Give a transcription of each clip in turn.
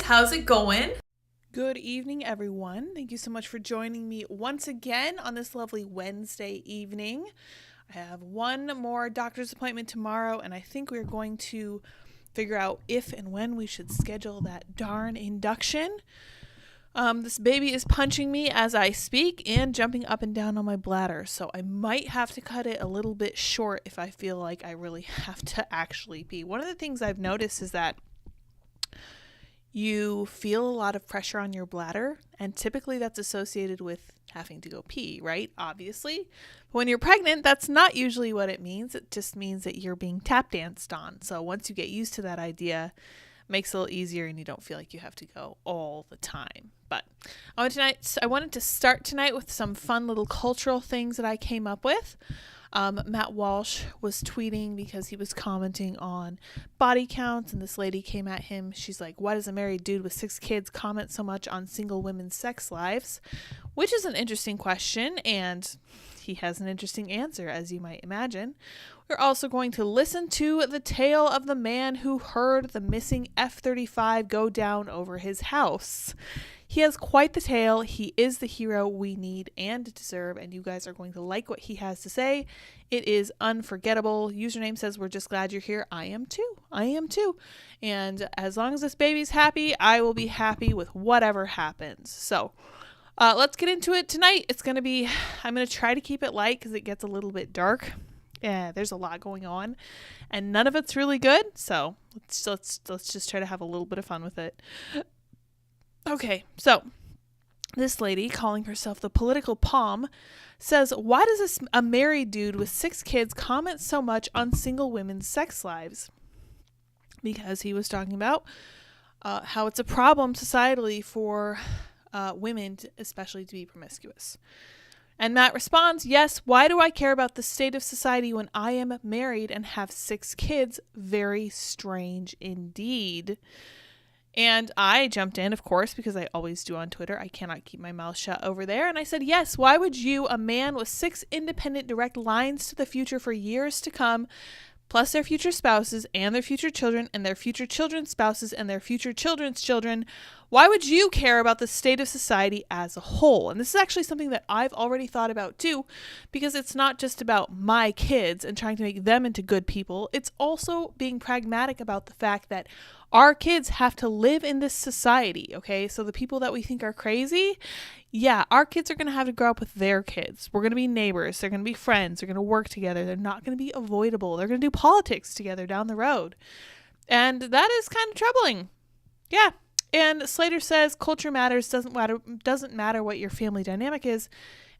how's it going? Good evening, everyone. Thank you so much for joining me once again on this lovely Wednesday evening. I have one more doctor's appointment tomorrow, and I think we're going to figure out if and when we should schedule that darn induction. This baby is punching me as I speak and jumping up and down on my bladder, so I might have to cut it a little bit short if I feel like I really have to actually pee. One of the things I've noticed is that you feel a lot of pressure on your bladder, and typically that's associated with having to go pee, right? Obviously. But when you're pregnant, that's not usually what it means. It just means that you're being tap danced on. So once you get used to that idea, it makes it a little easier and you don't feel like you have to go all the time. But I wanted to start tonight with some fun little cultural things that I came up with. Matt Walsh was tweeting because he was commenting on body counts, and this lady came at him. She's like, why does a married dude with 6 kids comment so much on single women's sex lives? Which is an interesting question, and he has an interesting answer, as you might imagine. We're also going to listen to the tale of the man who heard the missing F-35 go down over his house. He has quite the tale. He is the hero we need and deserve, and you guys are going to like what he has to say. It is unforgettable. Username says, we're just glad you're here. I am too. And as long as this baby's happy, I will be happy with whatever happens. So let's get into it tonight. I'm going to try to keep it light because it gets a little bit dark. Yeah, there's a lot going on, and none of it's really good. So let's just try to have a little bit of fun with it. Okay, so this lady, calling herself the political palm, says, why does a married dude with 6 kids comment so much on single women's sex lives? Because he was talking about how it's a problem societally for women, especially to be promiscuous. And Matt responds, yes, why do I care about the state of society when I am married and have 6 kids? Very strange indeed. And I jumped in, of course, because I always do on Twitter. I cannot keep my mouth shut over there. And I said, yes, why would you, a man with 6 independent direct lines to the future for years to come, plus their future spouses and their future children and their future children's spouses and their future children's children, why would you care about the state of society as a whole? And this is actually something that I've already thought about too, because it's not just about my kids and trying to make them into good people. It's also being pragmatic about the fact that our kids have to live in this society, okay? So the people that we think are crazy, yeah, our kids are going to have to grow up with their kids. We're going to be neighbors. They're going to be friends. They're going to work together. They're not going to be avoidable. They're going to do politics together down the road. And that is kind of troubling. Yeah. And Slater says culture matters, doesn't matter what your family dynamic is.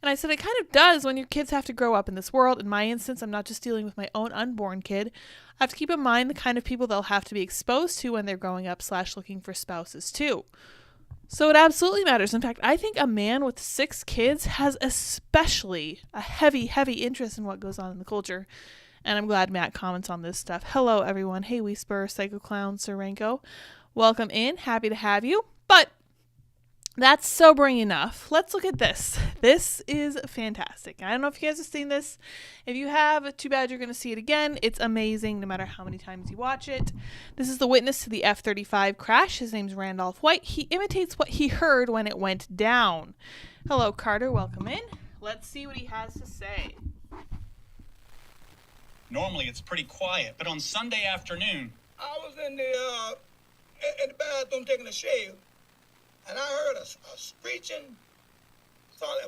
And I said it kind of does when your kids have to grow up in this world. In my instance, I'm not just dealing with my own unborn kid. I have to keep in mind the kind of people they'll have to be exposed to when they're growing up / looking for spouses too. So it absolutely matters. In fact, I think a man with 6 kids has especially a heavy interest in what goes on in the culture. And I'm glad Matt comments on this stuff. Hello, everyone. Hey, Whisper, Psycho Clown, Serenko. Welcome in. Happy to have you. But that's sobering enough. Let's look at this. This is fantastic. I don't know if you guys have seen this. If you have, too bad you're going to see it again. It's amazing no matter how many times you watch it. This is the witness to the F-35 crash. His name's Randolph White. He imitates what he heard when it went down. Hello, Carter. Welcome in. Let's see what he has to say. Normally it's pretty quiet, but on Sunday afternoon, I was in the bathroom taking a shave, and I heard a screeching,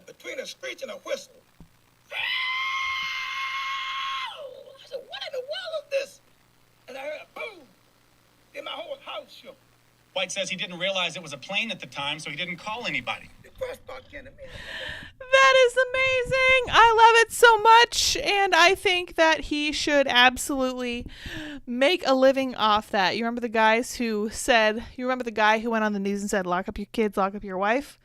between a screech and a whistle. I said, what in the world is this? And I heard a boom. Then my whole house shook. White says he didn't realize it was a plane at the time, so he didn't call anybody. The first thought came to me. That is amazing. I love it so much. And I think that he should absolutely make a living off that. You remember the guy who went on the news and said, lock up your kids, lock up your wife?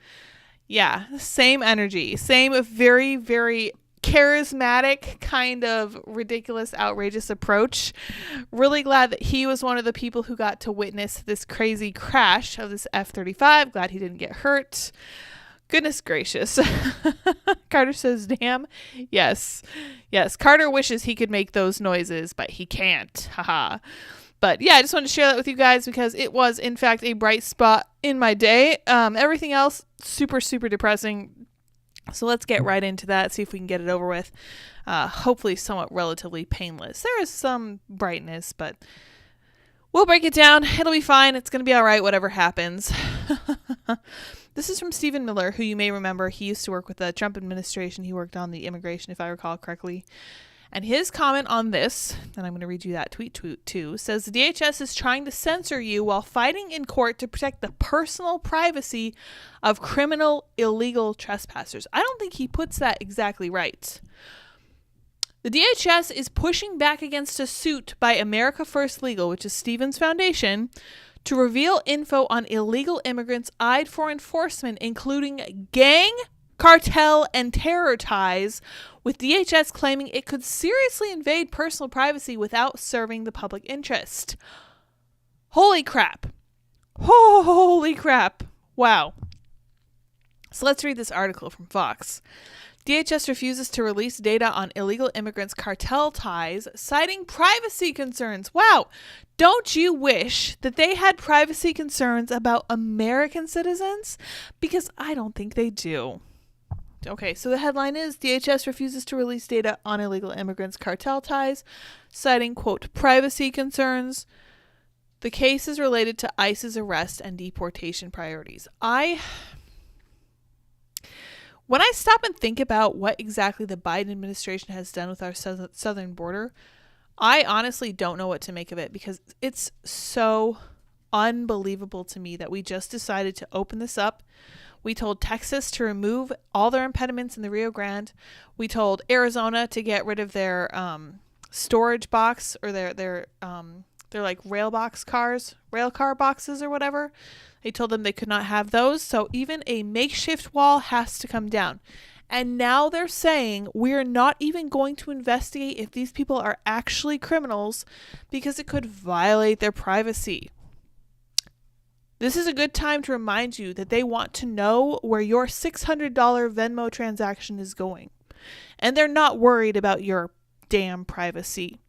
Yeah, same energy, same very, very charismatic kind of ridiculous, outrageous approach. Really glad that he was one of the people who got to witness this crazy crash of this F-35. Glad he didn't get hurt. Goodness gracious. Carter says, damn. Yes. Carter wishes he could make those noises, but he can't. Haha. But yeah, I just wanted to share that with you guys because it was, in fact, a bright spot in my day. Everything else, super, super depressing. So let's get right into that, see if we can get it over with. Hopefully somewhat relatively painless. There is some brightness, but we'll break it down. It'll be fine. It's going to be all right, whatever happens. This is from Stephen Miller, who you may remember. He used to work with the Trump administration. He worked on the immigration, if I recall correctly. And his comment on this, and I'm going to read you that tweet too, says the DHS is trying to censor you while fighting in court to protect the personal privacy of criminal illegal trespassers. I don't think he puts that exactly right. The DHS is pushing back against a suit by America First Legal, which is Stephen's foundation, to reveal info on illegal immigrants eyed for enforcement, including gang, cartel, and terror ties, with DHS claiming it could seriously invade personal privacy without serving the public interest. Holy crap. Holy crap. Wow. So let's read this article from Fox. DHS refuses to release data on illegal immigrants' cartel ties, citing privacy concerns. Wow. Don't you wish that they had privacy concerns about American citizens? Because I don't think they do. Okay, so the headline is DHS refuses to release data on illegal immigrants' cartel ties, citing, quote, privacy concerns. The case is related to ICE's arrest and deportation priorities. When I stop and think about what exactly the Biden administration has done with our southern border, I honestly don't know what to make of it because it's so unbelievable to me that we just decided to open this up. We told Texas to remove all their impediments in the Rio Grande. We told Arizona to get rid of their storage box or their like rail car boxes or whatever. They told them they could not have those. So even a makeshift wall has to come down. And now they're saying we're not even going to investigate if these people are actually criminals because it could violate their privacy. This is a good time to remind you that they want to know where your $600 Venmo transaction is going. And they're not worried about your damn privacy.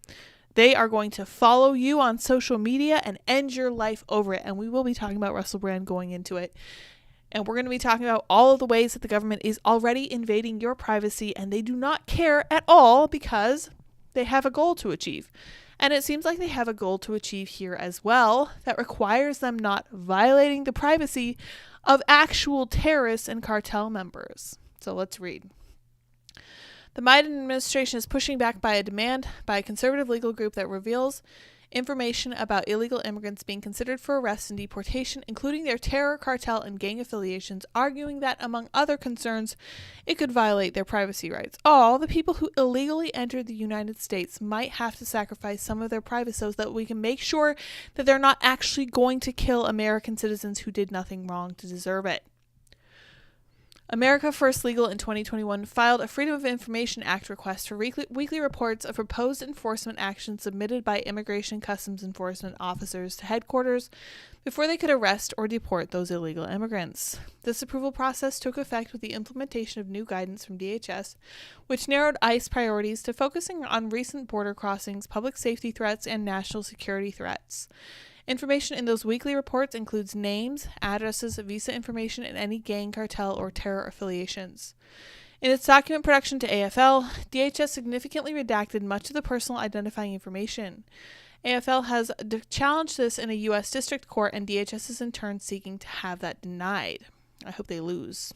They are going to follow you on social media and end your life over it. And we will be talking about Russell Brand going into it. And we're going to be talking about all of the ways that the government is already invading your privacy, and they do not care at all because they have a goal to achieve. And it seems like they have a goal to achieve here as well that requires them not violating the privacy of actual terrorists and cartel members. So let's read. The Biden administration is pushing back by a demand by a conservative legal group that reveals information about illegal immigrants being considered for arrest and deportation, including their terror, cartel, and gang affiliations, arguing that, among other concerns, it could violate their privacy rights. All the people who illegally entered the United States might have to sacrifice some of their privacy so that we can make sure that they're not actually going to kill American citizens who did nothing wrong to deserve it. America First Legal in 2021 filed a Freedom of Information Act request for weekly reports of proposed enforcement actions submitted by Immigration Customs Enforcement officers to headquarters before they could arrest or deport those illegal immigrants. This approval process took effect with the implementation of new guidance from DHS, which narrowed ICE priorities to focusing on recent border crossings, public safety threats, and national security threats. Information in those weekly reports includes names, addresses, visa information, and any gang, cartel, or terror affiliations. In its document production to AFL, DHS significantly redacted much of the personal identifying information. AFL has challenged this in a U.S. district court, and DHS is in turn seeking to have that denied. I hope they lose.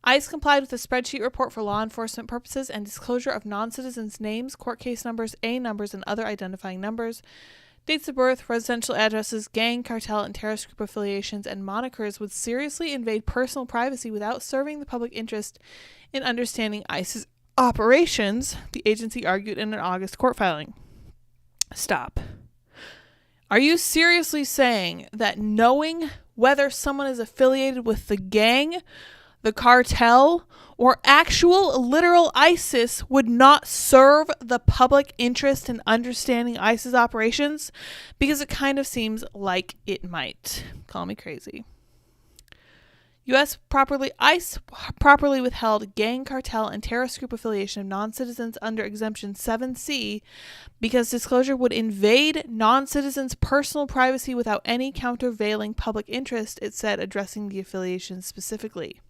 ICE complied with a spreadsheet report for law enforcement purposes and disclosure of non-citizens' names, court case numbers, A numbers, and other identifying numbers, dates of birth, residential addresses, gang, cartel, and terrorist group affiliations, and monikers would seriously invade personal privacy without serving the public interest in understanding ICE's operations, the agency argued in an August court filing. Stop. Are you seriously saying that knowing whether someone is affiliated with the gang, the cartel, or actual literal ISIS would not serve the public interest in understanding ISIS operations? Because it kind of seems like it might. Call me crazy. ICE properly withheld gang, cartel, and terrorist group affiliation of non-citizens under Exemption 7C because disclosure would invade non-citizens' personal privacy without any countervailing public interest, it said, addressing the affiliation specifically.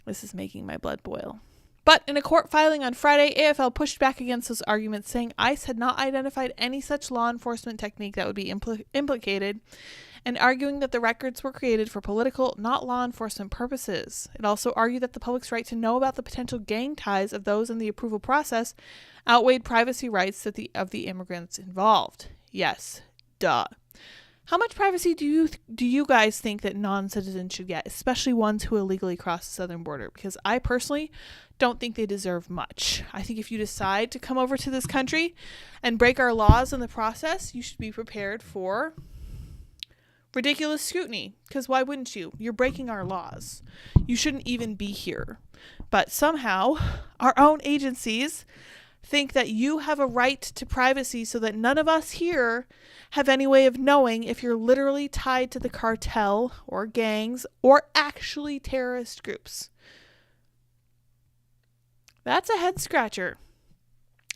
This is making my blood boil. But in a court filing on Friday, AFL pushed back against those arguments, saying ICE had not identified any such law enforcement technique that would be implicated, and arguing that the records were created for political, not law enforcement purposes. It also argued that the public's right to know about the potential gang ties of those in the approval process outweighed privacy rights of the immigrants involved. Yes, duh. How much privacy do you guys think that non-citizens should get, especially ones who illegally cross the southern border? Because I personally don't think they deserve much. I think if you decide to come over to this country and break our laws in the process, you should be prepared for ridiculous scrutiny. Because why wouldn't you? You're breaking our laws. You shouldn't even be here. But somehow, our own agencies think that you have a right to privacy so that none of us here have any way of knowing if you're literally tied to the cartel or gangs or actually terrorist groups. That's a head scratcher.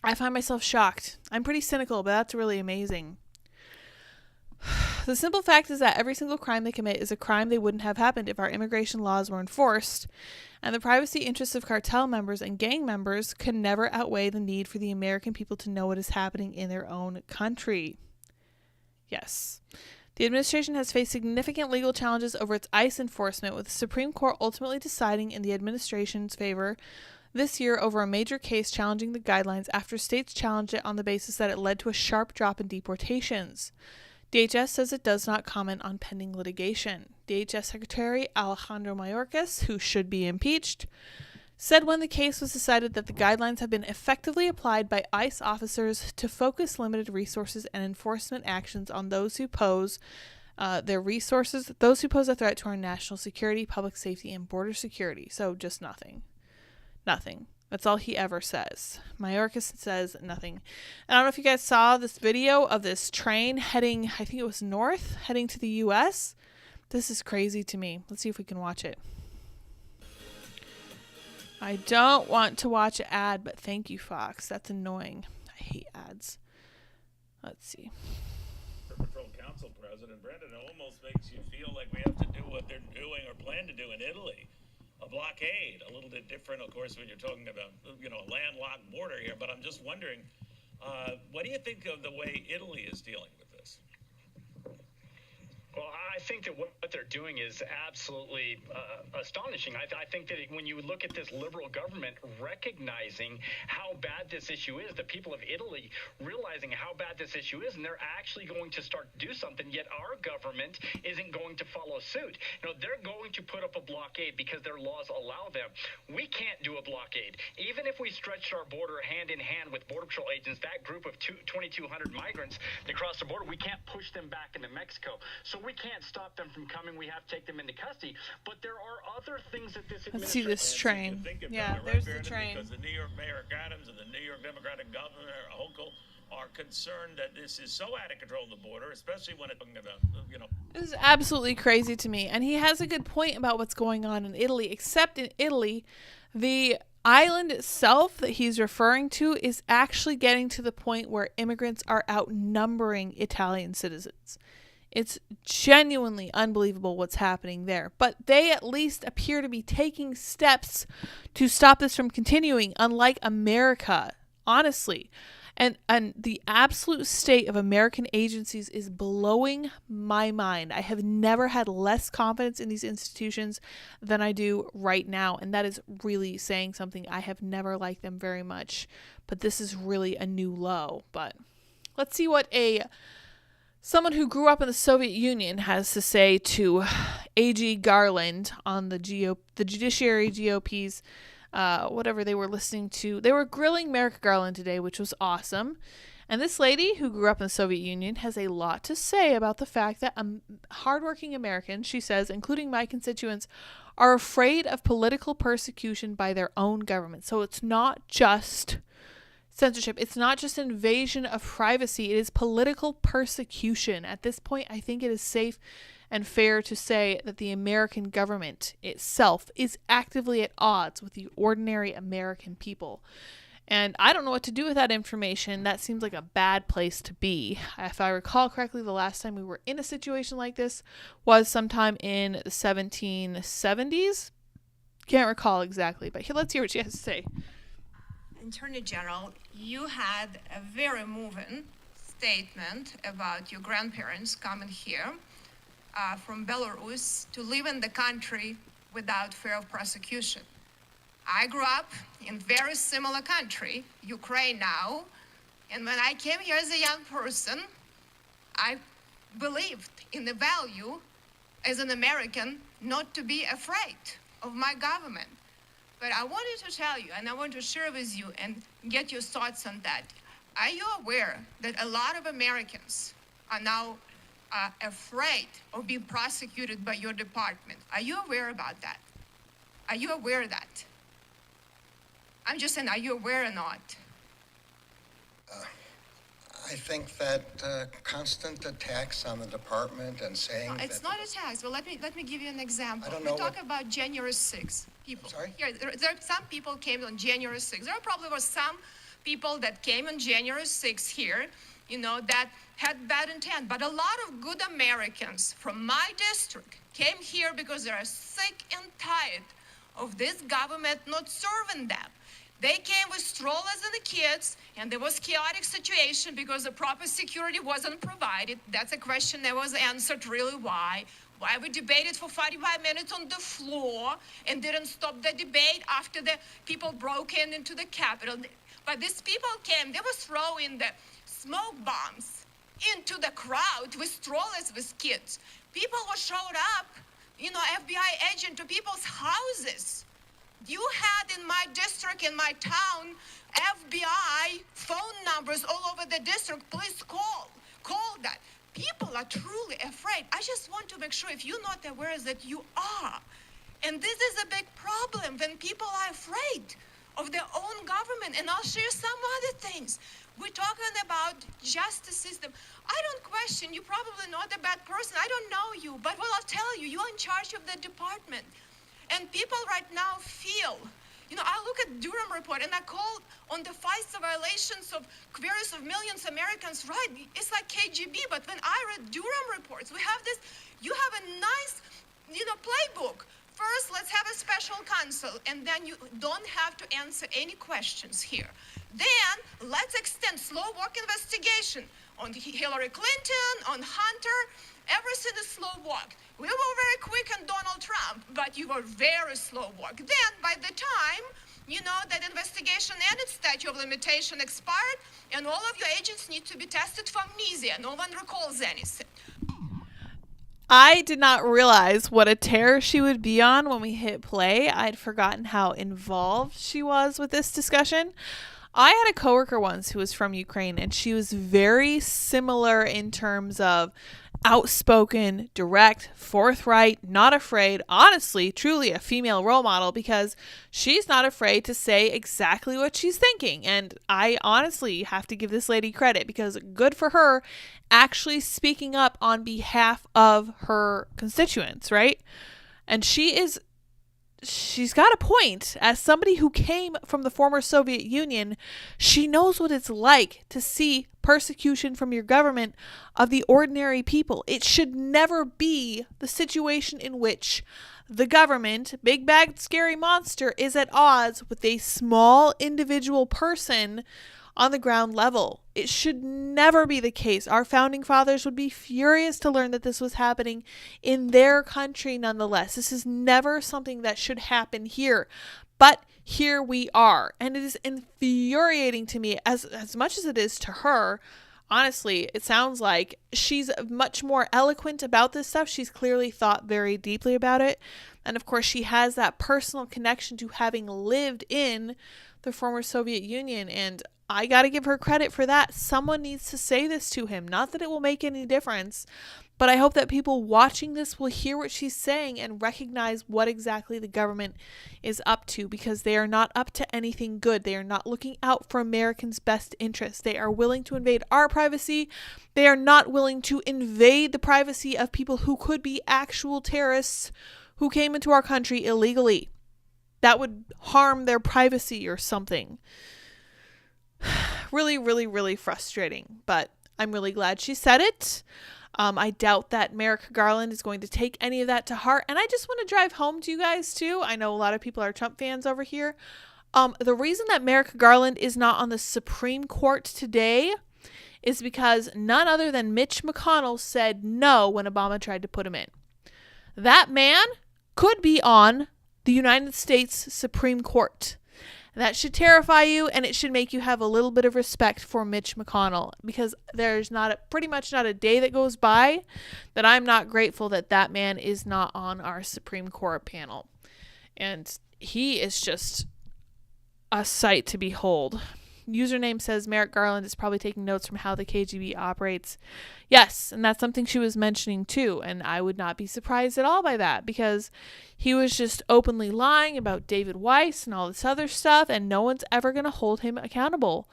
I find myself shocked. I'm pretty cynical, but that's really amazing. The simple fact is that every single crime they commit is a crime they wouldn't have happened if our immigration laws were enforced, and the privacy interests of cartel members and gang members can never outweigh the need for the American people to know what is happening in their own country. Yes. The administration has faced significant legal challenges over its ICE enforcement, with the Supreme Court ultimately deciding in the administration's favor this year over a major case challenging the guidelines after states challenged it on the basis that it led to a sharp drop in deportations. DHS says it does not comment on pending litigation. DHS Secretary Alejandro Mayorkas, who should be impeached, said when the case was decided that the guidelines have been effectively applied by ICE officers to focus limited resources and enforcement actions on those who pose a threat to our national security, public safety, and border security. So just nothing. Nothing. That's all he ever says. Mayorkas says nothing. I don't know if you guys saw this video of this train heading, I think it was north, heading to the U.S. This is crazy to me. Let's see if we can watch it. I don't want to watch an ad, but thank you, Fox. That's annoying. I hate ads. Let's see. Patrol Council President Brendan, it almost makes you feel like we have to do what they're doing or plan to do in Italy. A blockade, a little bit different, of course, when you're talking about, a landlocked border here. But I'm just wondering, what do you think of the way Italy is dealing with this? Well, I think that what they're doing is absolutely astonishing. I think that when you look at this liberal government recognizing how bad this issue is, the people of Italy realizing how bad this issue is, and they're actually going to start to do something, yet our government isn't going to follow suit. They're going to put up a blockade because their laws allow them. We can't do a blockade. Even if we stretched our border hand in hand with Border Patrol agents, that group of 2,200 migrants that cross the border, we can't push them back into Mexico. So we can't stop them from coming. We have to take them into custody. But there are other things that this Let's see this train. Yeah, there's the train. Because the New York Mayor Adams and the New York Democratic Governor Hochul are concerned that this is so out of control of the border, especially when it's talking about, This is absolutely crazy to me. And he has a good point about what's going on in Italy, except in Italy, the island itself that he's referring to is actually getting to the point where immigrants are outnumbering Italian citizens. It's genuinely unbelievable what's happening there. But they at least appear to be taking steps to stop this from continuing, unlike America, honestly. And the absolute state of American agencies is blowing my mind. I have never had less confidence in these institutions than I do right now. And that is really saying something. I have never liked them very much. But this is really a new low. But let's see what someone who grew up in the Soviet Union has to say to A.G. Garland on the Judiciary GOP's whatever they were listening to. They were grilling Merrick Garland today, which was awesome. And this lady who grew up in the Soviet Union has a lot to say about the fact that hardworking Americans, she says, including my constituents, are afraid of political persecution by their own government. So it's not just censorship. It's not just invasion of privacy. It is political persecution. At this point, I think it is safe and fair to say that the American government itself is actively at odds with the ordinary American people. And I don't know what to do with that information. That seems like a bad place to be. If I recall correctly, the last time we were in a situation like this was sometime in the 1770s. Can't recall exactly, but let's hear what she has to say. Attorney General, you had a very moving statement about your grandparents coming here from Belarus to live in the country without fear of prosecution. I grew up in a very similar country, Ukraine now, and when I came here as a young person, I believed in the value as an American not to be afraid of my government. But I wanted to tell you, and I want to share with you and get your thoughts on that. Are you aware that a lot of Americans are now afraid of being prosecuted by your department? Are you aware about that? Are you aware of that? I'm just saying, are you aware or not? I think that constant attacks on the department and saying No, it's not attacks. Well, let me give you an example. I don't know We talk about January 6th. People. Sorry? Here, there some people came on January 6th. There probably were some people that came on January 6th here, that had bad intent. But a lot of good Americans from my district came here because they are sick and tired of this government not serving them. They came with strollers and the kids, and there was chaotic situation because the proper security wasn't provided. That's a question that was answered really why. Why we debated for 45 minutes on the floor and didn't stop the debate after the people broke into the Capitol. But these people came, they were throwing the smoke bombs into the crowd with strollers with kids. People were showed up, FBI agent to people's houses. You had in my district, in my town, FBI phone numbers all over the district. Please call that. People are truly afraid. I just want to make sure if you're not aware that you are. And this is a big problem when people are afraid of their own government. And I'll share some other things. We're talking about justice system. I don't question, you're probably not a bad person. I don't know you, but I'll tell you, you're in charge of the department. And people right now feel, I look at Durham report and I call on the FISA violations of queries of millions of Americans, right? It's like KGB, but when I read Durham reports, we have this, you have a nice, playbook. First, let's have a special counsel, and then you don't have to answer any questions here. Then, let's extend slow walk investigation on Hillary Clinton, on Hunter. Everything is slow walk. We were very quick on Donald Trump, but you were very slow walk. Then, by the time, that investigation and its statute of limitation expired, and all of your agents need to be tested for amnesia. No one recalls anything. I did not realize what a tear she would be on when we hit play. I'd forgotten how involved she was with this discussion. I had a coworker once who was from Ukraine, and she was very similar in terms of outspoken, direct, forthright, not afraid, honestly, truly a female role model because she's not afraid to say exactly what she's thinking. And I honestly have to give this lady credit because good for her actually speaking up on behalf of her constituents, right? And she's got a point. As somebody who came from the former Soviet Union, she knows what it's like to see persecution from your government of the ordinary people. It should never be the situation in which the government, big bad scary monster, is at odds with a small individual person on the ground level. It should never be the case. Our founding fathers would be furious to learn that this was happening in their country nonetheless. This is never something that should happen here. But here we are. And it is infuriating to me as much as it is to her. Honestly, it sounds like she's much more eloquent about this stuff. She's clearly thought very deeply about it. And of course, she has that personal connection to having lived in the former Soviet Union. And I got to give her credit for that. Someone needs to say this to him. Not that it will make any difference, But I hope that people watching this will hear what she's saying and recognize what exactly the government is up to, because they are not up to anything good. They are not looking out for Americans' best interests. They are willing to invade our privacy. They are not willing to invade the privacy of people who could be actual terrorists who came into our country illegally. That would harm their privacy or something. Really, really, really frustrating. But I'm really glad she said it. I doubt that Merrick Garland is going to take any of that to heart. And I just want to drive home to you guys too. I know a lot of people are Trump fans over here. The reason that Merrick Garland is not on the Supreme Court today is because none other than Mitch McConnell said no when Obama tried to put him in. That man could be on the United States Supreme Court. That should terrify you, and it should make you have a little bit of respect for Mitch McConnell, because there's pretty much not a day that goes by that I'm not grateful that that man is not on our Supreme Court panel. And he is just a sight to behold. Username says Merrick Garland is probably taking notes from how the KGB operates. Yes, and that's something she was mentioning too, and I would not be surprised at all by that, because he was just openly lying about David Weiss and all this other stuff, and no one's ever going to hold him accountable.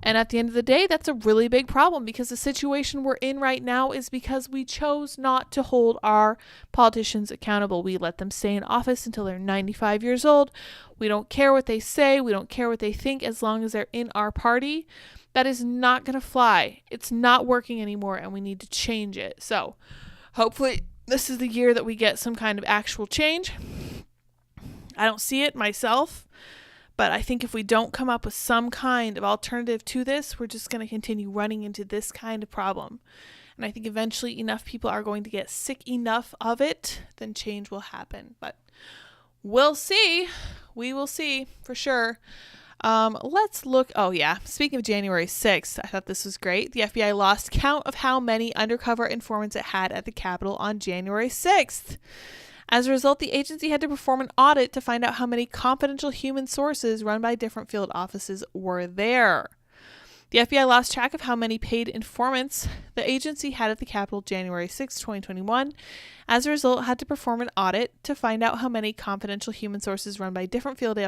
And at the end of the day, that's a really big problem, because the situation we're in right now is because we chose not to hold our politicians accountable. We let them stay in office until they're 95 years old. We don't care what they say. We don't care what they think, as long as they're in our party. That is not going to fly. It's not working anymore, and we need to change it. So hopefully this is the year that we get some kind of actual change. I don't see it myself. But I think if we don't come up with some kind of alternative to this, we're just going to continue running into this kind of problem. And I think eventually enough people are going to get sick enough of it, then change will happen. But we'll see. We will see for sure. Let's look. Oh, yeah. Speaking of January 6th, I thought this was great. The FBI lost count of how many undercover informants it had at the Capitol on January 6th. As a result, the agency had to perform an audit to find out how many confidential human sources run by different field offices were there. The FBI lost track of how many paid informants the agency had at the Capitol January 6, 2021. As a result, had to perform an audit to find out how many confidential human sources run by different field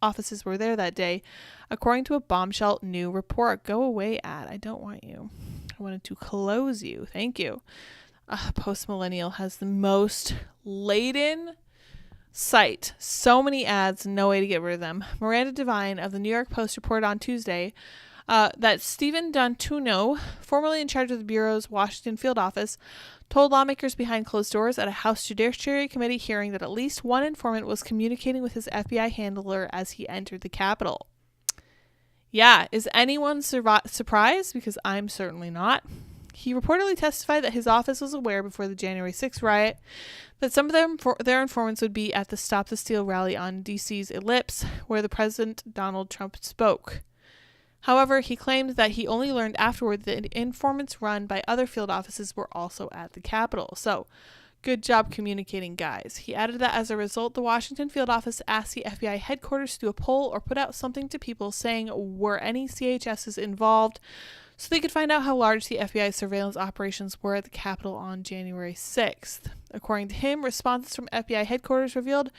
offices were there that day, according to a bombshell new report. Go away, ad. I don't want you. I wanted to close you. Thank you. Post-millennial has the most laden site. So many ads, no way to get rid of them. Miranda Devine of the New York Post reported on Tuesday that Stephen D'Antuono, formerly in charge of the Bureau's Washington field office, told lawmakers behind closed doors at a House Judiciary Committee hearing that at least one informant was communicating with his FBI handler as he entered the Capitol. Yeah, is anyone surprised? Because I'm certainly not. He reportedly testified that his office was aware before the January 6th riot that some of their informants would be at the Stop the Steal rally on D.C.'s Ellipse, where the President Donald Trump spoke. However, he claimed that he only learned afterward that informants run by other field offices were also at the Capitol. So, good job communicating, guys. He added that as a result, the Washington field office asked the FBI headquarters to do a poll or put out something to people saying were any CHSs involved, so they could find out how large the FBI's surveillance operations were at the Capitol on January 6th. According to him, responses from FBI headquarters revealed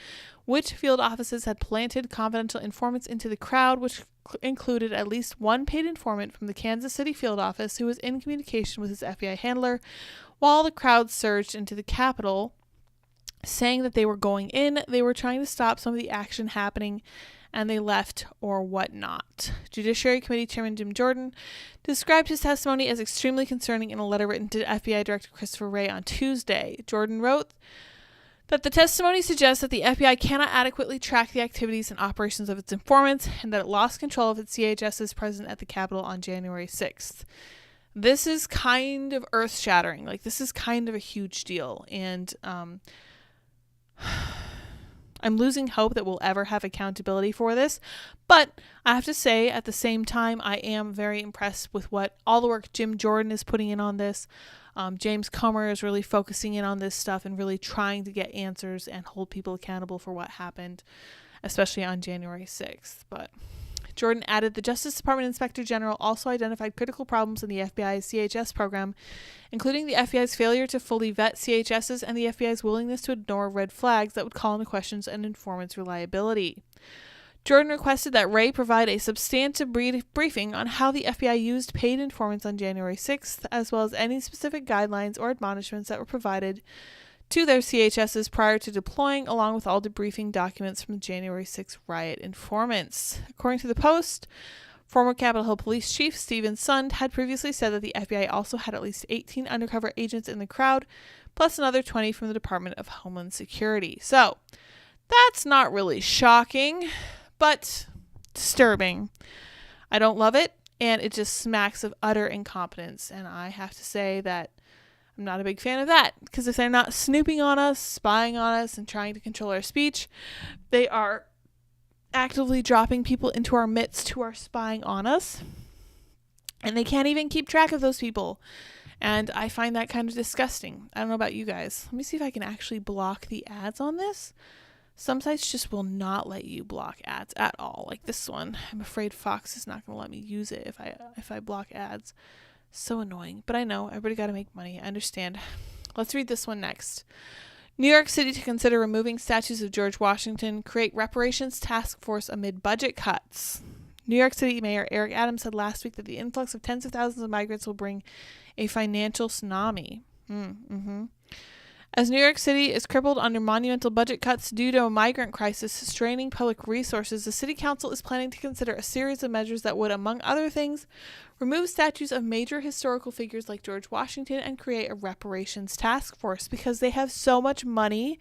which field offices had planted confidential informants into the crowd, which included at least one paid informant from the Kansas City field office who was in communication with his FBI handler while the crowd surged into the Capitol, saying that they were going in, they were trying to stop some of the action happening, and they left or whatnot. Judiciary Committee Chairman Jim Jordan described his testimony as extremely concerning in a letter written to FBI Director Christopher Wray on Tuesday. Jordan wrote that the testimony suggests that the FBI cannot adequately track the activities and operations of its informants, and that it lost control of its CHSs present at the Capitol on January 6th. This is kind of earth-shattering. Like, this is kind of a huge deal, and I'm losing hope that we'll ever have accountability for this, but I have to say, at the same time, I am very impressed with all the work Jim Jordan is putting in on this. James Comer is really focusing in on this stuff and really trying to get answers and hold people accountable for what happened, especially on January 6th. But Jordan added, the Justice Department Inspector General also identified critical problems in the FBI's CHS program, including the FBI's failure to fully vet CHSs and the FBI's willingness to ignore red flags that would call into question an informant's reliability. Jordan requested that Wray provide a substantive briefing on how the FBI used paid informants on January 6th, as well as any specific guidelines or admonishments that were provided to their CHSs prior to deploying, along with all debriefing documents from the January 6th riot informants. According to the Post, former Capitol Hill Police Chief Stephen Sund had previously said that the FBI also had at least 18 undercover agents in the crowd, plus another 20 from the Department of Homeland Security. So, that's not really shocking, but disturbing. I don't love it, and it just smacks of utter incompetence, and I have to say that I'm not a big fan of that, because if they're not snooping on us, spying on us, and trying to control our speech, they are actively dropping people into our midst who are spying on us, and they can't even keep track of those people, and I find that kind of disgusting. I don't know about you guys. Let me see if I can actually block the ads on this. Some sites just will not let you block ads at all, like this one. I'm afraid Fox is not going to let me use it if I block ads. So annoying, but I know everybody got to make money. I understand. Let's read this one next. New York City to consider removing statues of George Washington, create reparations task force amid budget cuts. New York City Mayor Eric Adams said last week that the influx of tens of thousands of migrants will bring a financial tsunami. As New York City is crippled under monumental budget cuts due to a migrant crisis straining public resources, the City Council is planning to consider a series of measures that would, among other things, remove statues of major historical figures like George Washington and create a reparations task force because they have so much money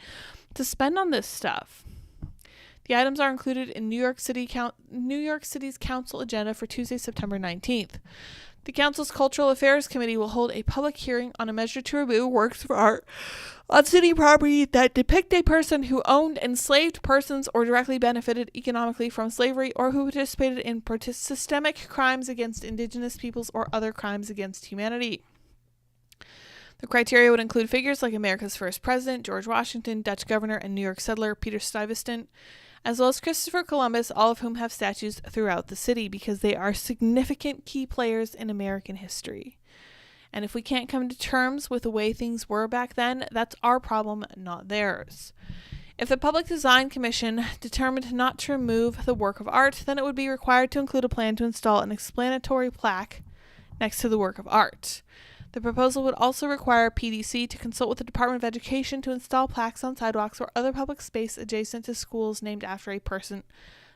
to spend on this stuff. The items are included in New York City's council agenda for Tuesday, September 19th. The council's Cultural Affairs Committee will hold a public hearing on a measure to remove works of art on city property that depict a person who owned enslaved persons or directly benefited economically from slavery or who participated in systemic crimes against indigenous peoples or other crimes against humanity. The criteria would include figures like America's first president, George Washington, Dutch governor, and New York settler Peter Stuyvesant, as well as Christopher Columbus, all of whom have statues throughout the city because they are significant key players in American history. And if we can't come to terms with the way things were back then, that's our problem, not theirs. If the Public Design Commission determined not to remove the work of art, then it would be required to include a plan to install an explanatory plaque next to the work of art. The proposal would also require PDC to consult with the Department of Education to install plaques on sidewalks or other public space adjacent to schools named after a person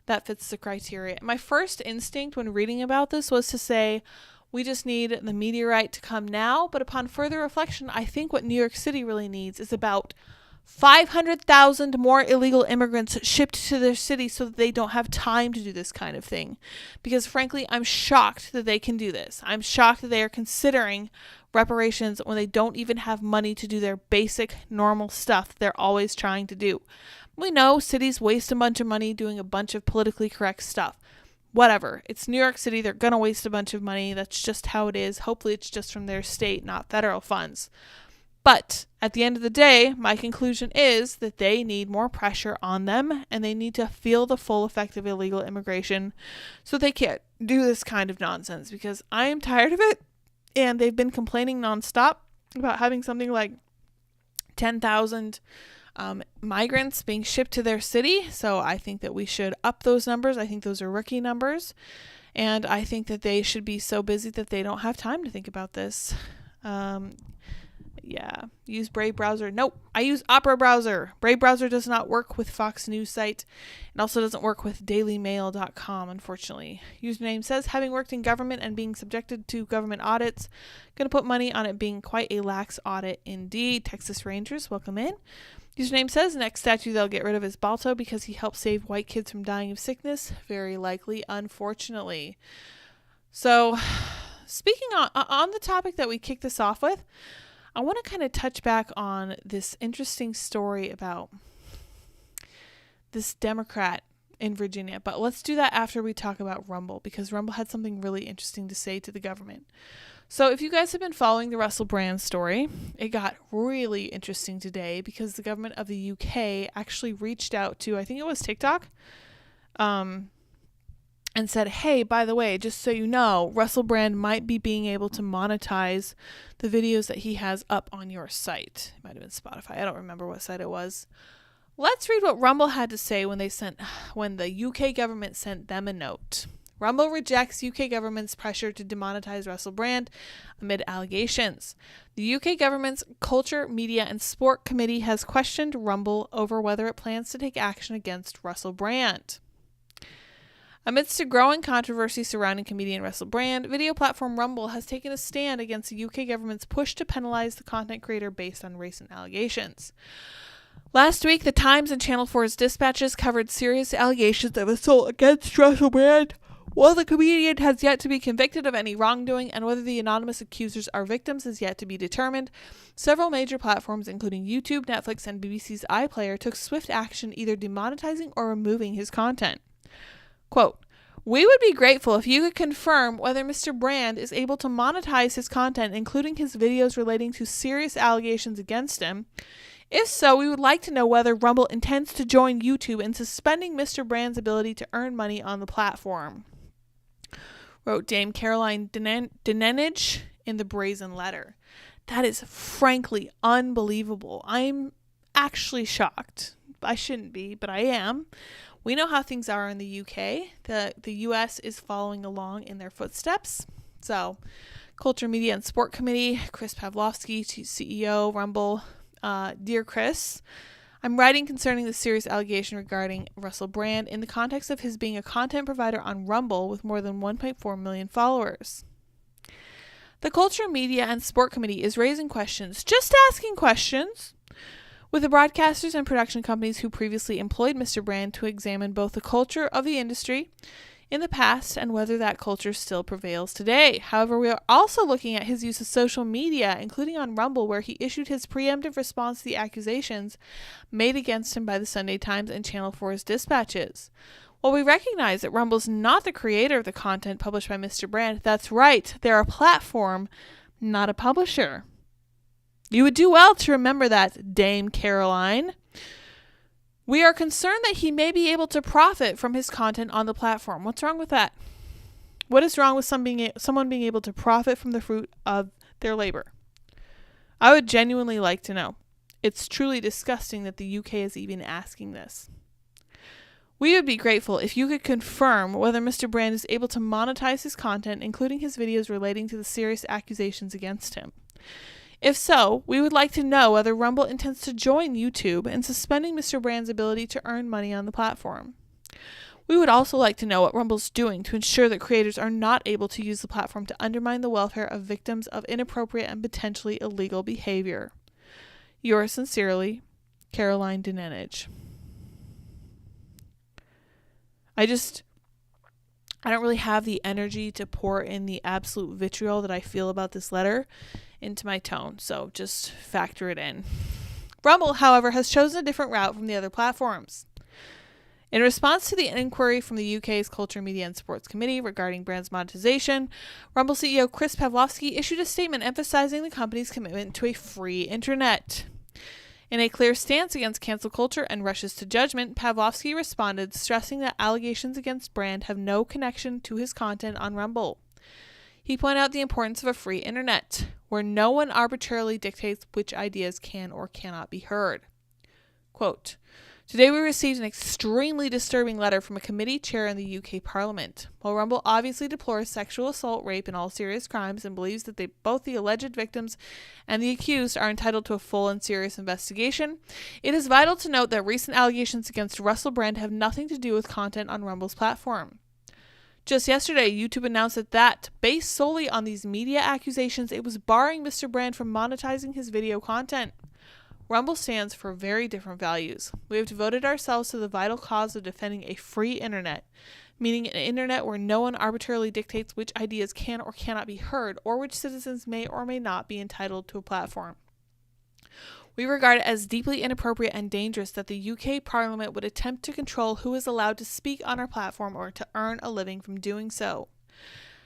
that fits the criteria. My first instinct when reading about this was to say, we just need the meteorite to come now, but upon further reflection, I think what New York City really needs is about 500,000 more illegal immigrants shipped to their city so that they don't have time to do this kind of thing. Because frankly, I'm shocked that they can do this. I'm shocked that they are considering reparations when they don't even have money to do their basic, normal stuff they're always trying to do. We know cities waste a bunch of money doing a bunch of politically correct stuff. Whatever. It's New York City. They're going to waste a bunch of money. That's just how it is. Hopefully it's just from their state, not federal funds. But at the end of the day, my conclusion is that they need more pressure on them and they need to feel the full effect of illegal immigration so they can't do this kind of nonsense because I am tired of it and they've been complaining nonstop about having something like 10,000 migrants being shipped to their city. So I think that we should up those numbers. I think those are rookie numbers. And I think that they should be so busy that they don't have time to think about this. Yeah. Use Brave browser. Nope. I use Opera browser. Brave browser does not work with Fox News site. It also doesn't work with dailymail.com, unfortunately. Username says, having worked in government and being subjected to government audits, gonna put money on it being quite a lax audit indeed. Texas Rangers, welcome in. Username says, next statue they'll get rid of is Balto because he helped save white kids from dying of sickness. Very likely, unfortunately. So, speaking on the topic that we kicked this off with, I want to kind of touch back on this interesting story about this Democrat in Virginia. But let's do that after we talk about Rumble, because Rumble had something really interesting to say to the government. So if you guys have been following the Russell Brand story, it got really interesting today because the government of the UK actually reached out to, I think it was TikTok, and and said, hey, by the way, just so you know, Russell Brand might be being able to monetize the videos that he has up on your site. It might have been Spotify. I don't remember what site it was. Let's read what Rumble had to say when the UK government sent them a note. Rumble rejects UK government's pressure to demonetize Russell Brand amid allegations. The UK government's Culture, Media and Sport Committee has questioned Rumble over whether it plans to take action against Russell Brand. Amidst a growing controversy surrounding comedian Russell Brand, video platform Rumble has taken a stand against the UK government's push to penalize the content creator based on recent allegations. Last week, The Times and Channel 4's dispatches covered serious allegations of assault against Russell Brand. While the comedian has yet to be convicted of any wrongdoing and whether the anonymous accusers are victims is yet to be determined, several major platforms, including YouTube, Netflix, and BBC's iPlayer, took swift action either demonetizing or removing his content. Quote, we would be grateful if you could confirm whether Mr. Brand is able to monetize his content, including his videos relating to serious allegations against him. If so, we would like to know whether Rumble intends to join YouTube in suspending Mr. Brand's ability to earn money on the platform, wrote Dame Caroline Dinenage in the Brazen Letter. That is frankly unbelievable. I'm actually shocked. I shouldn't be, but I am. We know how things are in the UK. The US is following along in their footsteps. So, Culture, Media and Sport Committee, Chris Pavlovsky, CEO, Rumble. Dear Chris, I'm writing concerning the serious allegation regarding Russell Brand in the context of his being a content provider on Rumble with more than 1.4 million followers. The Culture, Media and Sport Committee is raising questions, just asking questions, with the broadcasters and production companies who previously employed Mr. Brand to examine both the culture of the industry in the past and whether that culture still prevails today. However, we are also looking at his use of social media, including on Rumble, where he issued his preemptive response to the accusations made against him by the Sunday Times and Channel 4's dispatches. While we recognize that Rumble's not the creator of the content published by Mr. Brand, that's right, they're a platform, not a publisher. You would do well to remember that, Dame Caroline. We are concerned that he may be able to profit from his content on the platform. What's wrong with that? What is wrong with someone being able to profit from the fruit of their labor? I would genuinely like to know. It's truly disgusting that the UK is even asking this. We would be grateful if you could confirm whether Mr. Brand is able to monetize his content, including his videos relating to the serious accusations against him. If so, we would like to know whether Rumble intends to join YouTube in suspending Mr. Brand's ability to earn money on the platform. We would also like to know what Rumble's doing to ensure that creators are not able to use the platform to undermine the welfare of victims of inappropriate and potentially illegal behavior. Yours sincerely, Caroline Dinenage. I don't really have the energy to pour in the absolute vitriol that I feel about this letter into my tone, so just factor it in. Rumble, however, has chosen a different route from the other platforms. In response to the inquiry from the UK's Culture, Media and Sports Committee regarding Brand's monetization, Rumble CEO Chris Pavlovsky issued a statement emphasizing the company's commitment to a free internet. In a clear stance against cancel culture and rushes to judgment, Pavlovsky responded, stressing that allegations against Brand have no connection to his content on Rumble. He pointed out the importance of a free internet, where no one arbitrarily dictates which ideas can or cannot be heard. Quote, today we received an extremely disturbing letter from a committee chair in the UK Parliament. While Rumble obviously deplores sexual assault, rape, and all serious crimes and believes that both the alleged victims and the accused are entitled to a full and serious investigation, it is vital to note that recent allegations against Russell Brand have nothing to do with content on Rumble's platform. Just yesterday, YouTube announced that, based solely on these media accusations, it was barring Mr. Brand from monetizing his video content. Rumble stands for very different values. We have devoted ourselves to the vital cause of defending a free internet, meaning an internet where no one arbitrarily dictates which ideas can or cannot be heard, or which citizens may or may not be entitled to a platform. We regard it as deeply inappropriate and dangerous that the UK Parliament would attempt to control who is allowed to speak on our platform or to earn a living from doing so.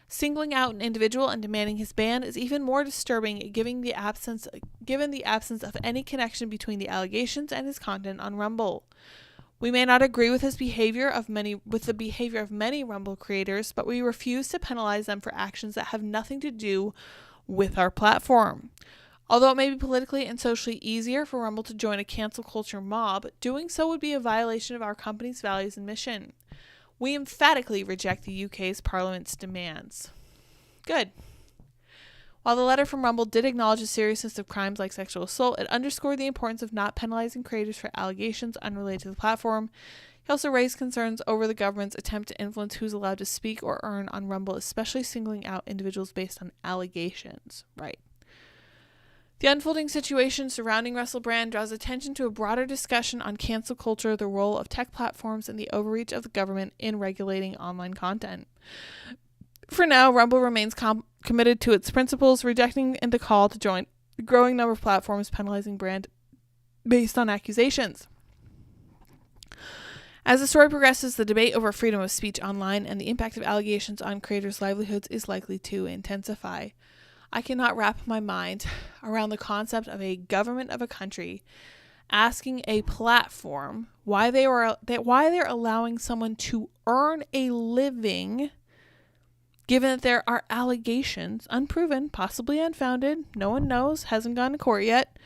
Singling out an individual and demanding his ban is even more disturbing given the absence of any connection between the allegations and his content on Rumble. We may not agree with the behavior of many Rumble creators, but we refuse to penalize them for actions that have nothing to do with our platform. Although it may be politically and socially easier for Rumble to join a cancel culture mob, doing so would be a violation of our company's values and mission. We emphatically reject the UK's Parliament's demands. Good. While the letter from Rumble did acknowledge the seriousness of crimes like sexual assault, it underscored the importance of not penalizing creators for allegations unrelated to the platform. He also raised concerns over the government's attempt to influence who's allowed to speak or earn on Rumble, especially singling out individuals based on allegations. Right. The unfolding situation surrounding Russell Brand draws attention to a broader discussion on cancel culture, the role of tech platforms, and the overreach of the government in regulating online content. For now, Rumble remains committed to its principles, rejecting the call to join a growing number of platforms penalizing Brand based on accusations. As the story progresses, the debate over freedom of speech online and the impact of allegations on creators' livelihoods is likely to intensify. I cannot wrap my mind around the concept of a government of a country asking a platform why they're allowing someone to earn a living, given that there are allegations, unproven, possibly unfounded, no one knows, hasn't gone to court yet,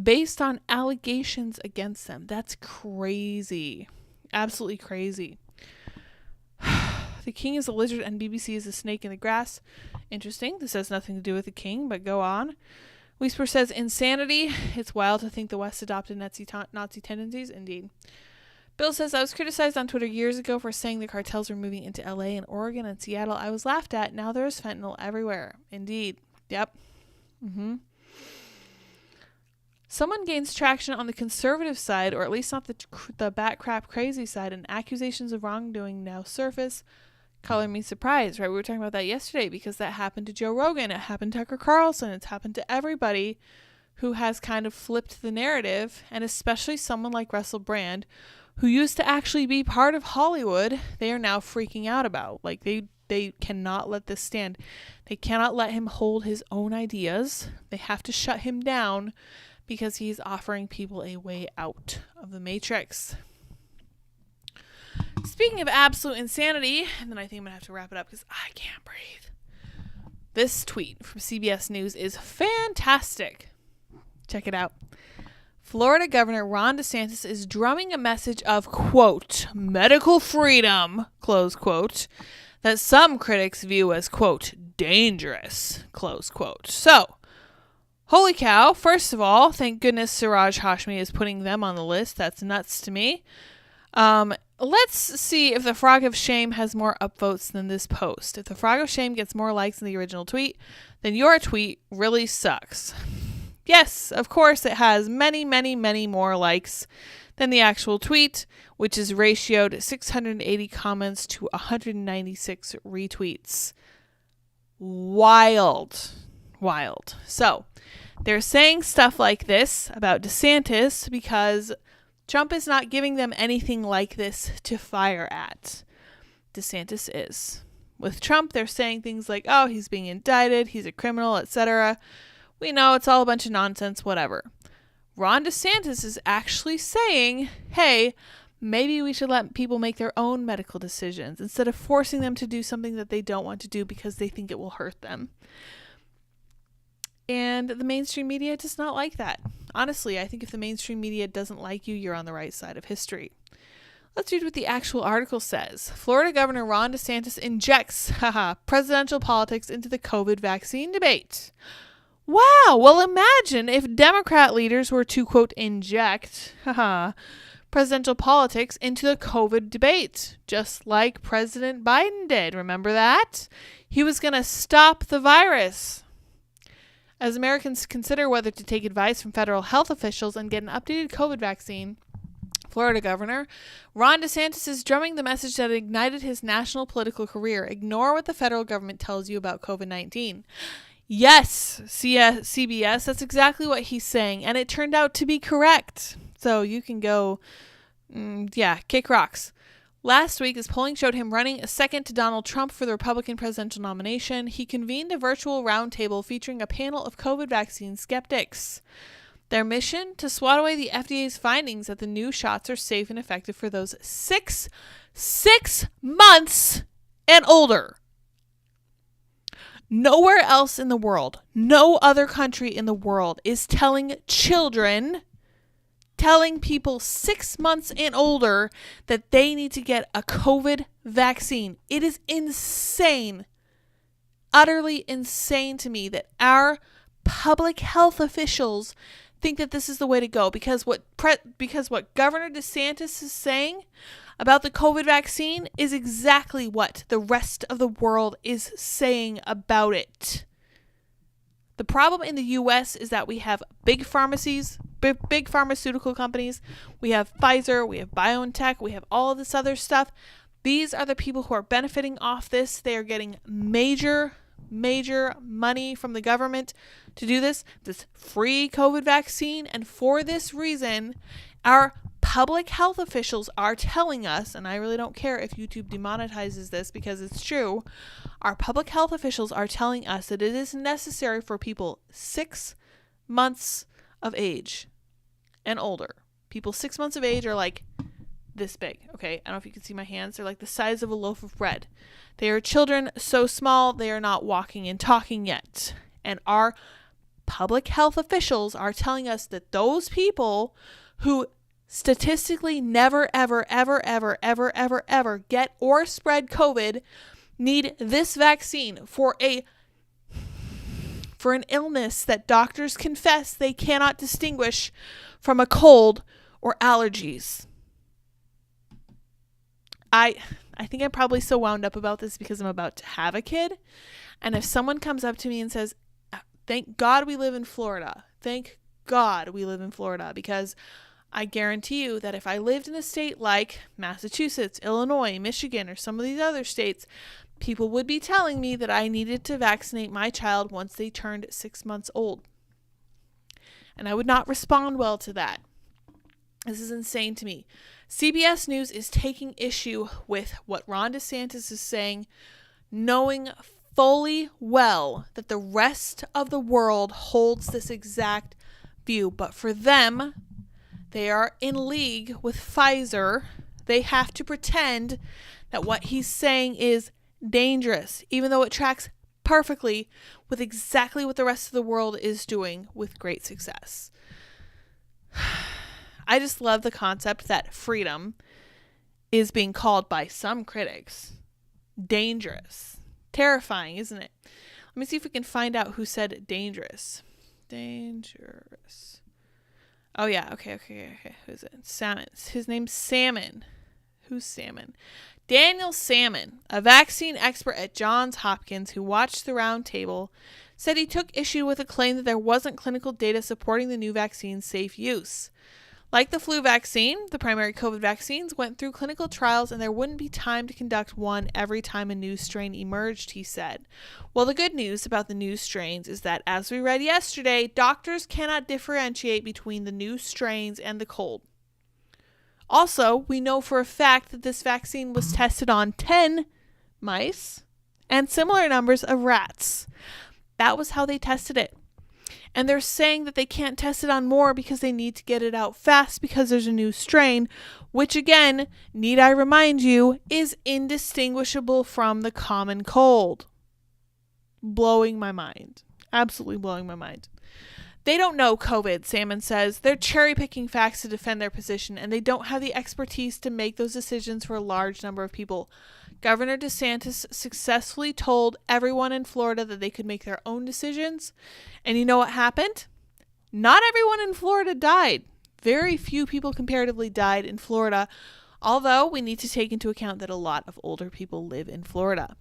based on allegations against them. That's crazy. Absolutely crazy. The king is a lizard and BBC is a snake in the grass. Interesting. This has nothing to do with the king, but go on. Whisper says, insanity. It's wild to think the West adopted Nazi tendencies. Indeed. Bill says, I was criticized on Twitter years ago for saying the cartels were moving into LA and Oregon and Seattle. I was laughed at. Now there's fentanyl everywhere. Indeed. Yep. Someone gains traction on the conservative side, or at least not the bat crap crazy side, and accusations of wrongdoing now surface. Color me surprised, right? We were talking about that yesterday because that happened to Joe Rogan. It happened to Tucker Carlson. It's happened to everybody who has kind of flipped the narrative, and especially someone like Russell Brand, who used to actually be part of Hollywood, they are now freaking out about. Like, they cannot let this stand. They cannot let him hold his own ideas. They have to shut him down because he's offering people a way out of the matrix. Speaking of absolute insanity, and then I think I'm going to have to wrap it up because I can't breathe. This tweet from CBS News is fantastic. Check it out. Florida Governor Ron DeSantis is drumming a message of, quote, medical freedom, close quote, that some critics view as, quote, dangerous, close quote. So, holy cow, first of all, thank goodness Siraj Hashmi is putting them on the list. That's nuts to me. Let's see if the Frog of Shame has more upvotes than this post. If the Frog of Shame gets more likes than the original tweet, then your tweet really sucks. Yes, of course it has many, many, many more likes than the actual tweet, which is ratioed 680 comments to 196 retweets. Wild. So, they're saying stuff like this about DeSantis because Trump is not giving them anything like this to fire at. DeSantis is. With Trump, they're saying things like, oh, he's being indicted, he's a criminal, etc. We know it's all a bunch of nonsense, whatever. Ron DeSantis is actually saying, hey, maybe we should let people make their own medical decisions instead of forcing them to do something that they don't want to do because they think it will hurt them. And the mainstream media does not like that. Honestly, I think if the mainstream media doesn't like you, you're on the right side of history. Let's read what the actual article says. Florida Governor Ron DeSantis injects presidential politics into the COVID vaccine debate. Wow, well imagine if Democrat leaders were to, quote, inject presidential politics into the COVID debate, just like President Biden did. Remember that? He was going to stop the virus. As Americans consider whether to take advice from federal health officials and get an updated COVID vaccine, Florida Governor Ron DeSantis is drumming the message that ignited his national political career. Ignore what the federal government tells you about COVID-19. Yes, CBS, that's exactly what he's saying, and it turned out to be correct. So you can go, kick rocks. Last week, as polling showed him running second to Donald Trump for the Republican presidential nomination, he convened a virtual roundtable featuring a panel of COVID vaccine skeptics. Their mission? To swat away the FDA's findings that the new shots are safe and effective for those six months and older. Nowhere else in the world, no other country in the world is telling people 6 months and older that they need to get a COVID vaccine. It is insane, utterly insane to me that our public health officials think that this is the way to go, because what Governor DeSantis is saying about the COVID vaccine is exactly what the rest of the world is saying about it. The problem in the US is that we have big pharmacies, big pharmaceutical companies. We have Pfizer, we have BioNTech, we have all of this other stuff. These are the people who are benefiting off this. They are getting major money from the government to do this free COVID vaccine. And for this reason, our public health officials are telling us, and I really don't care if YouTube demonetizes this because it's true, our public health officials are telling us that it is necessary for people 6 months of age and older. People 6 months of age are like this big, okay? I don't know if you can see my hands. They're like the size of a loaf of bread. They are children so small they are not walking and talking yet. And our public health officials are telling us that those people who statistically never, ever get or spread COVID need this vaccine for an illness that doctors confess they cannot distinguish from a cold or allergies. I think I'm probably so wound up about this because I'm about to have a kid. And if someone comes up to me and says, thank God we live in Florida. Thank God we live in Florida, because I guarantee you that if I lived in a state like Massachusetts, Illinois, Michigan, or some of these other states, people would be telling me that I needed to vaccinate my child once they turned 6 months old. And I would not respond well to that. This is insane to me. CBS News is taking issue with what Ron DeSantis is saying, knowing fully well that the rest of the world holds this exact view. But for them, they are in league with Pfizer. They have to pretend that what he's saying is dangerous, even though it tracks perfectly with exactly what the rest of the world is doing with great success. I just love the concept that freedom is being called by some critics dangerous. Terrifying, isn't it? Let me see if we can find out who said dangerous. Dangerous. Oh, yeah. Okay. Who's it? Salmon. His name's Salmon. Who's Salmon? Daniel Salmon, a vaccine expert at Johns Hopkins who watched the round table, said he took issue with a claim that there wasn't clinical data supporting the new vaccine's safe use. Like the flu vaccine, the primary COVID vaccines went through clinical trials and there wouldn't be time to conduct one every time a new strain emerged, he said. Well, the good news about the new strains is that, as we read yesterday, doctors cannot differentiate between the new strains and the cold. Also, we know for a fact that this vaccine was tested on 10 mice and similar numbers of rats. That was how they tested it. And they're saying that they can't test it on more because they need to get it out fast because there's a new strain, which again, need I remind you, is indistinguishable from the common cold. Blowing my mind. Absolutely blowing my mind. They don't know COVID, Salmon says. They're cherry-picking facts to defend their position, and they don't have the expertise to make those decisions for a large number of people. Governor DeSantis successfully told everyone in Florida that they could make their own decisions. And you know what happened? Not everyone in Florida died. Very few people comparatively died in Florida, although we need to take into account that a lot of older people live in Florida.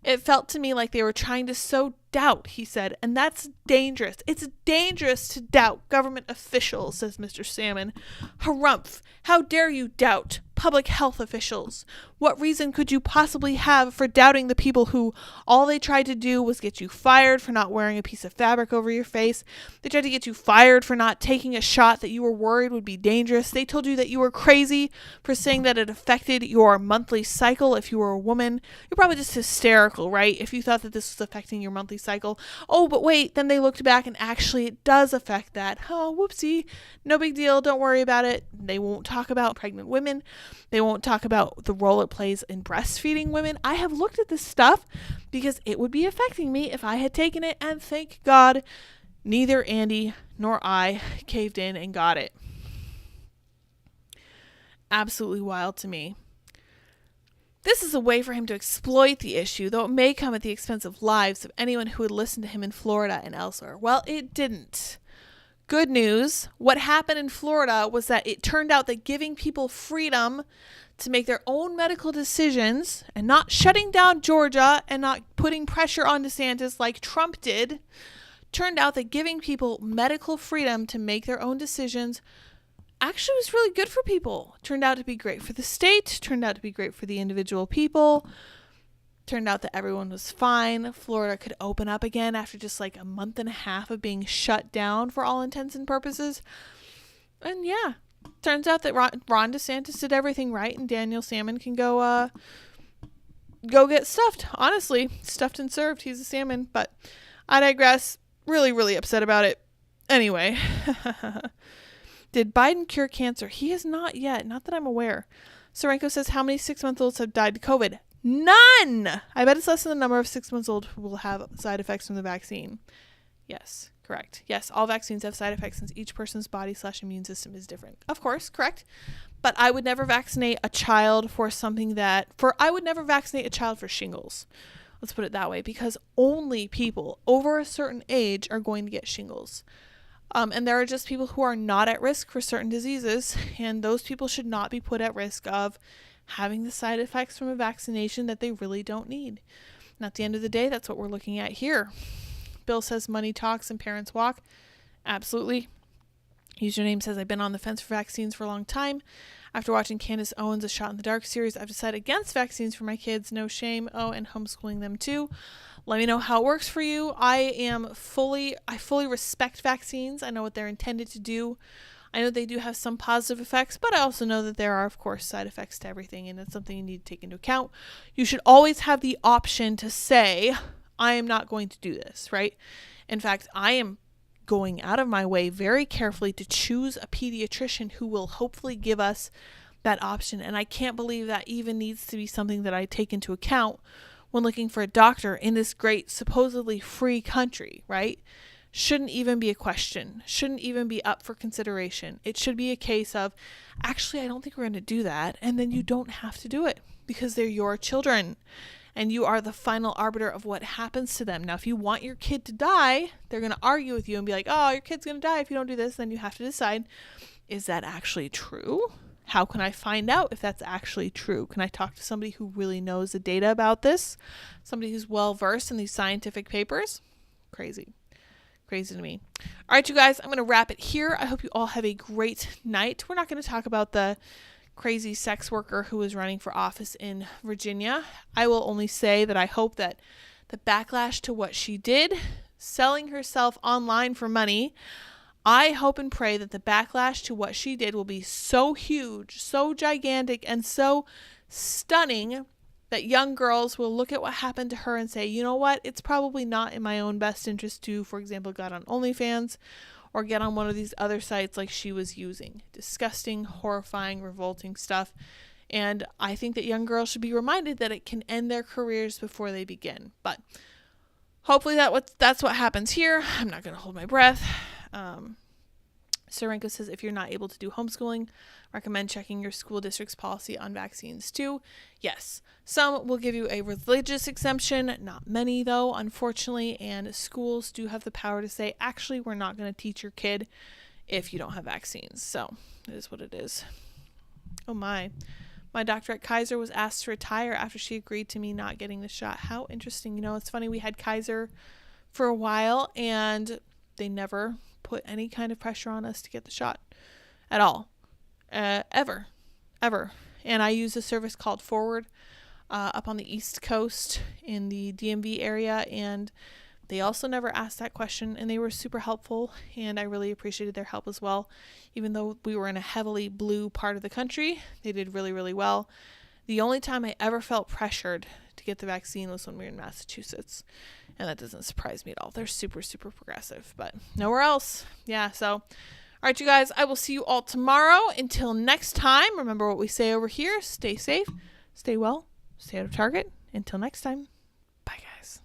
It felt to me like they were trying to sow doubt, he said, and that's dangerous. It's dangerous to doubt government officials, says Mr. Salmon. Harumph, how dare you doubt public health officials. What reason could you possibly have for doubting the people who all they tried to do was get you fired for not wearing a piece of fabric over your face? They tried to get you fired for not taking a shot that you were worried would be dangerous. They told you that you were crazy for saying that it affected your monthly cycle if you were a woman. You're probably just hysterical, right? If you thought that this was affecting your monthly cycle. Oh, but wait, then they looked back and actually it does affect that. Oh, whoopsie. No big deal. Don't worry about it. They won't talk about pregnant women. They won't talk about the role it plays in breastfeeding women. I have looked at this stuff because it would be affecting me if I had taken it, and thank God neither Andy nor I caved in and got it. Absolutely wild to me. This is a way for him to exploit the issue, though it may come at the expense of lives of anyone who would listen to him in Florida and elsewhere. Well, it didn't. Good news. What happened in Florida was that it turned out that giving people freedom to make their own medical decisions and not shutting down Georgia and not putting pressure on DeSantis like Trump did, turned out that giving people medical freedom to make their own decisions actually was really good for people. Turned out to be great for the state, turned out to be great for the individual people. Turned out that everyone was fine. Florida could open up again after just like a month and a half of being shut down for all intents and purposes. And yeah, turns out that Ron DeSantis did everything right, and Daniel Salmon can go get stuffed. Honestly, stuffed and served. He's a salmon, but I digress. Really, really upset about it. Anyway, did Biden cure cancer? He has not yet, not that I'm aware. Sorenko says, how many 6-month-olds have died of COVID? None! I bet it's less than the number of 6-month-olds who will have side effects from the vaccine. Yes, correct. Yes, all vaccines have side effects since each person's body/immune system is different. Of course, correct. But I would never vaccinate a child for I would never vaccinate a child for shingles. Let's put it that way, because only people over a certain age are going to get shingles. And there are just people who are not at risk for certain diseases, and those people should not be put at risk of having the side effects from a vaccination that they really don't need. And at the end of the day, that's what we're looking at here. Bill says money talks and parents walk. Absolutely. Username says, I've been on the fence for vaccines for a long time. After watching Candace Owens' A Shot in the Dark series, I've decided against vaccines for my kids. No shame. Oh, and homeschooling them too. Let me know how it works for you. I fully respect vaccines. I know what they're intended to do. I know they do have some positive effects, but I also know that there are, of course, side effects to everything, and it's something you need to take into account. You should always have the option to say, I am not going to do this, right? In fact, I am going out of my way very carefully to choose a pediatrician who will hopefully give us that option, and I can't believe that even needs to be something that I take into account when looking for a doctor in this great, supposedly free country, right? Shouldn't even be a question, shouldn't even be up for consideration. It should be a case of, actually, I don't think we're going to do that. And then you don't have to do it because they're your children and you are the final arbiter of what happens to them. Now, if you want your kid to die, they're going to argue with you and be like, oh, your kid's going to die if you don't do this. Then you have to decide, is that actually true? How can I find out if that's actually true? Can I talk to somebody who really knows the data about this? Somebody who's well versed in these scientific papers? Crazy to me. All right, you guys, I'm going to wrap it here. I hope you all have a great night. We're not going to talk about the crazy sex worker who was running for office in Virginia. I will only say that I hope that the backlash to what she did, selling herself online for money, I hope and pray that the backlash to what she did will be so huge, so gigantic, and so stunning that young girls will look at what happened to her and say, you know what, it's probably not in my own best interest to, for example, get on OnlyFans or get on one of these other sites like she was using. Disgusting, horrifying, revolting stuff. And I think that young girls should be reminded that it can end their careers before they begin. But hopefully that's what happens here. I'm not going to hold my breath. Sorenko says, if you're not able to do homeschooling, recommend checking your school district's policy on vaccines too. Yes, some will give you a religious exemption, not many though, unfortunately, and schools do have the power to say, actually, we're not going to teach your kid if you don't have vaccines. So it is what it is. Oh my doctor at Kaiser was asked to retire after she agreed to me not getting the shot. How interesting. You know, it's funny, we had Kaiser for a while and they never put any kind of pressure on us to get the shot at all. Ever. and I use a service called Forward up on the East Coast in the DMV area, and they also never asked that question, and they were super helpful, and I really appreciated their help as well. Even though we were in a heavily blue part of the country, they did really, really well. The only time I ever felt pressured to get the vaccine was when we were in Massachusetts, and that doesn't surprise me at all. They're super, super progressive, but nowhere else. Yeah, so, all right, you guys, I will see you all tomorrow. Until next time, remember what we say over here. Stay safe, stay well, stay out of Target. Until next time, bye, guys.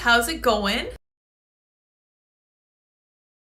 How's it going?